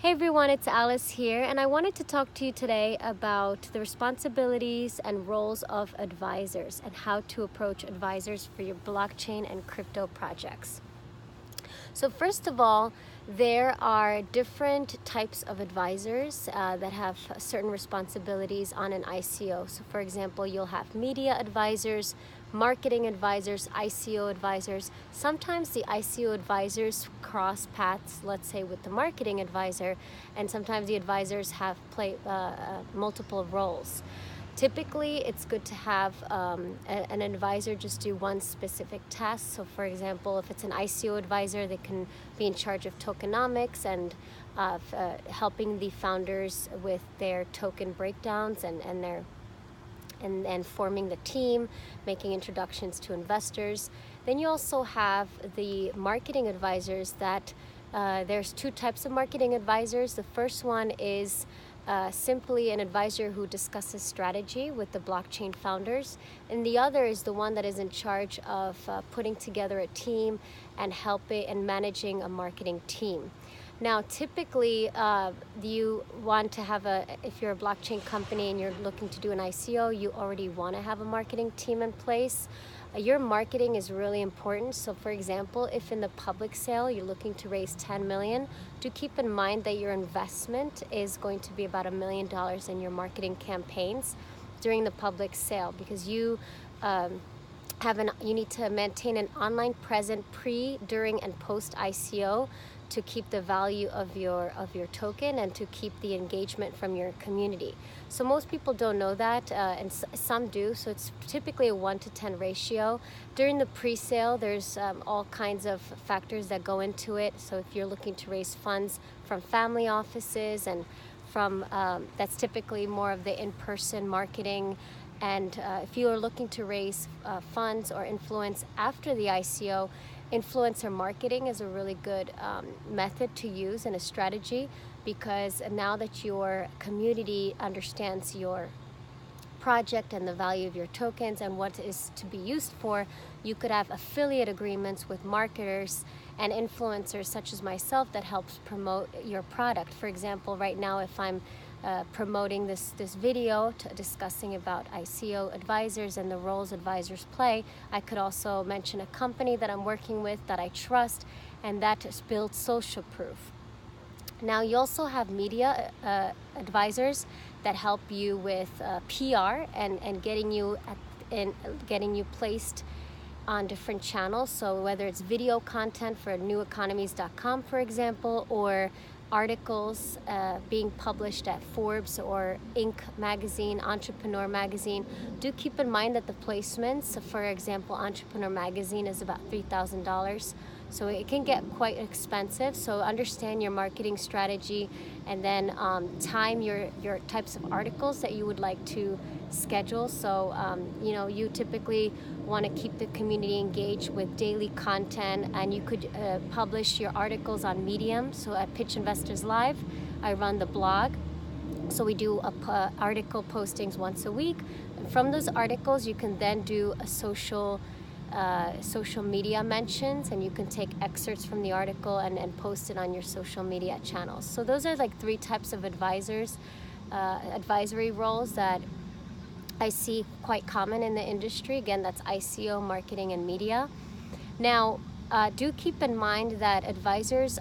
Hey everyone, it's Alice here, and I wanted to talk to you today about the responsibilities and roles of advisors and how to approach advisors for your blockchain and crypto projects. So first of all, there are different types of advisors that have certain responsibilities on an ICO. So for example, you'll have media advisors, marketing advisors, ICO advisors. Sometimes the ICO advisors cross paths, let's say with the marketing advisor, and sometimes the advisors have multiple roles. Typically, it's good to have an advisor just do one specific task. So for example, if it's an ICO advisor, they can be in charge of tokenomics and helping the founders with their token breakdowns and forming the team, making introductions to investors. Then you also have the marketing advisors that there's two types of marketing advisors. The first one is simply an advisor who discusses strategy with the blockchain founders, and the other is the one that is in charge of putting together a team and helping and managing a marketing team. Now, typically, you want to have if you're a blockchain company and you're looking to do an ICO, you already want to have a marketing team in place. Your marketing is really important. So for example, if in the public sale you're looking to raise 10 million, do keep in mind that your investment is going to be about $1 million in your marketing campaigns during the public sale, because you need to maintain an online presence pre, during, and post ICO to keep the value of your token and to keep the engagement from your community. So most people don't know that, and some do. So it's typically a 1-to-10 ratio. During the pre-sale, there's all kinds of factors that go into it. So if you're looking to raise funds from family offices and from that's typically more of the in-person marketing. And if you are looking to raise funds or influence after the ICO, influencer marketing is a really good method to use and a strategy, because now that your community understands your project and the value of your tokens and what is to be used for, you could have affiliate agreements with marketers and influencers such as myself that helps promote your product. For example, right now, if I'm promoting this video discussing about ICO advisors and the roles advisors play, I could also mention a company that I'm working with that I trust and that builds social proof. Now, you also have media advisors that help you with PR and getting you placed on different channels. So whether it's video content for neweconomies.com, for example, or articles being published at Forbes or Inc. magazine, Entrepreneur magazine, do keep in mind that the placements, for example, Entrepreneur magazine is about $3,000. So it can get quite expensive. So understand your marketing strategy and then time your types of articles that you would like to schedule. So you typically want to keep the community engaged with daily content, and you could publish your articles on Medium. So at Pitch Investors Live, I run the blog. So we do article postings once a week. And from those articles, you can then do a social media mentions, and you can take excerpts from the article and post it on your social media channels. So those are like three types of advisory roles that I see quite common in the industry. Again, that's ICO, marketing, and media. Now, do keep in mind that advisors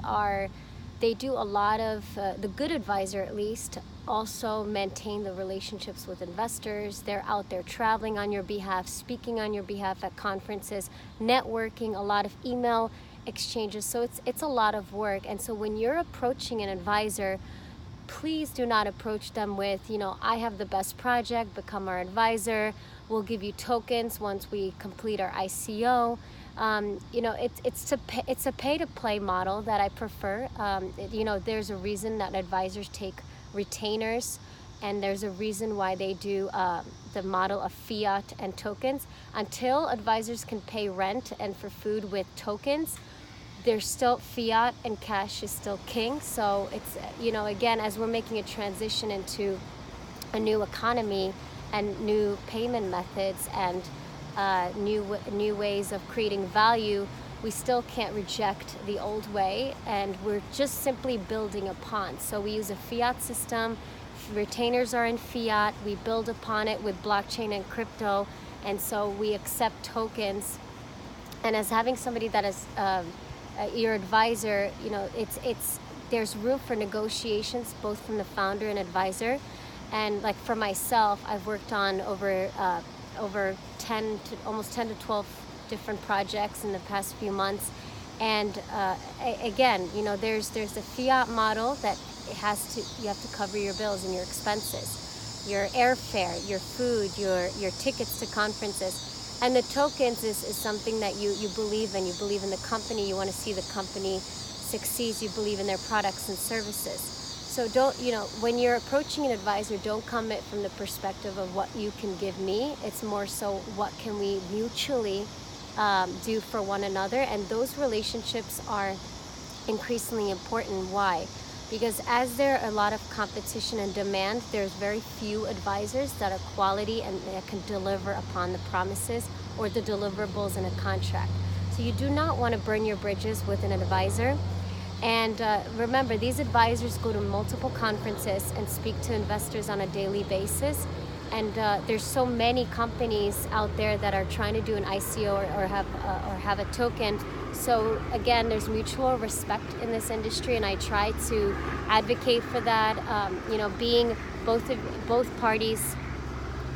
they do a lot of, the good advisor at least, also maintain the relationships with investors. They're out there traveling on your behalf, speaking on your behalf at conferences, networking, a lot of email exchanges. So it's a lot of work. And so when you're approaching an advisor, please do not approach them with, I have the best project, become our advisor, we'll give you tokens once we complete our ICO. It's a pay-to-play model that I prefer. There's a reason that advisors take retainers, and there's a reason why they do the model of fiat and tokens. Until advisors can pay rent and for food with tokens, there's still fiat, and cash is still king. So it's, again, as we're making a transition into a new economy and new payment methods and new ways of creating value, we still can't reject the old way, and we're just simply building upon. So we use a fiat system, retainers are in fiat, we build upon it with blockchain and crypto, and so we accept tokens. And as having somebody that is your advisor, you know, there's room for negotiations both from the founder and advisor. And like for myself, I've worked on over 10 to almost 10 to 12 different projects in the past few months. And again, you know, there's the fiat model that you have to cover your bills and your expenses, your airfare, your food, your tickets to conferences. And the tokens is something that you believe in. You believe in the company. You want to see the company succeed. You believe in their products and services. So when you're approaching an advisor, don't come it from the perspective of what you can give me. It's more so what can we mutually do for one another. And those relationships are increasingly important. Why? Because as there are a lot of competition and demand, there's very few advisors that are quality and that can deliver upon the promises or the deliverables in a contract. So you do not want to burn your bridges with an advisor. And remember, these advisors go to multiple conferences and speak to investors on a daily basis. And there's so many companies out there that are trying to do an ICO or have a token. So again, there's mutual respect in this industry, and I try to advocate for that. Being both parties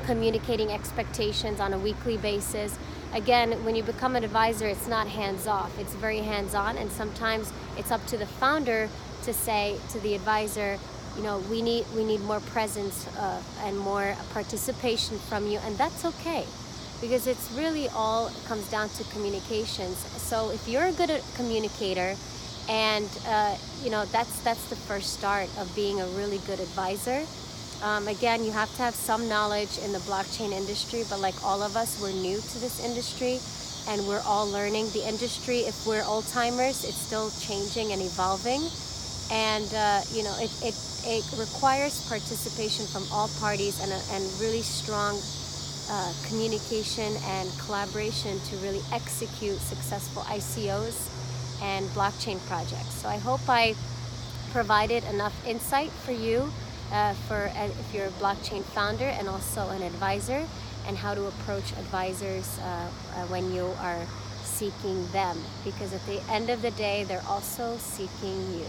communicating expectations on a weekly basis. Again, when you become an advisor, it's not hands-off, it's very hands-on, and sometimes it's up to the founder to say to the advisor, you know, we need more presence and more participation from you, and that's okay, because it's really all comes down to communications. So if you're a good communicator, and that's the first start of being a really good advisor. Again, you have to have some knowledge in the blockchain industry, but like all of us, we're new to this industry and we're all learning the industry. If we're old timers, it's still changing and evolving. And it requires participation from all parties and really strong communication and collaboration to really execute successful ICOs and blockchain projects. So I hope I provided enough insight for you if you're a blockchain founder and also an advisor, and how to approach advisors when you are seeking them, because at the end of the day, they're also seeking you.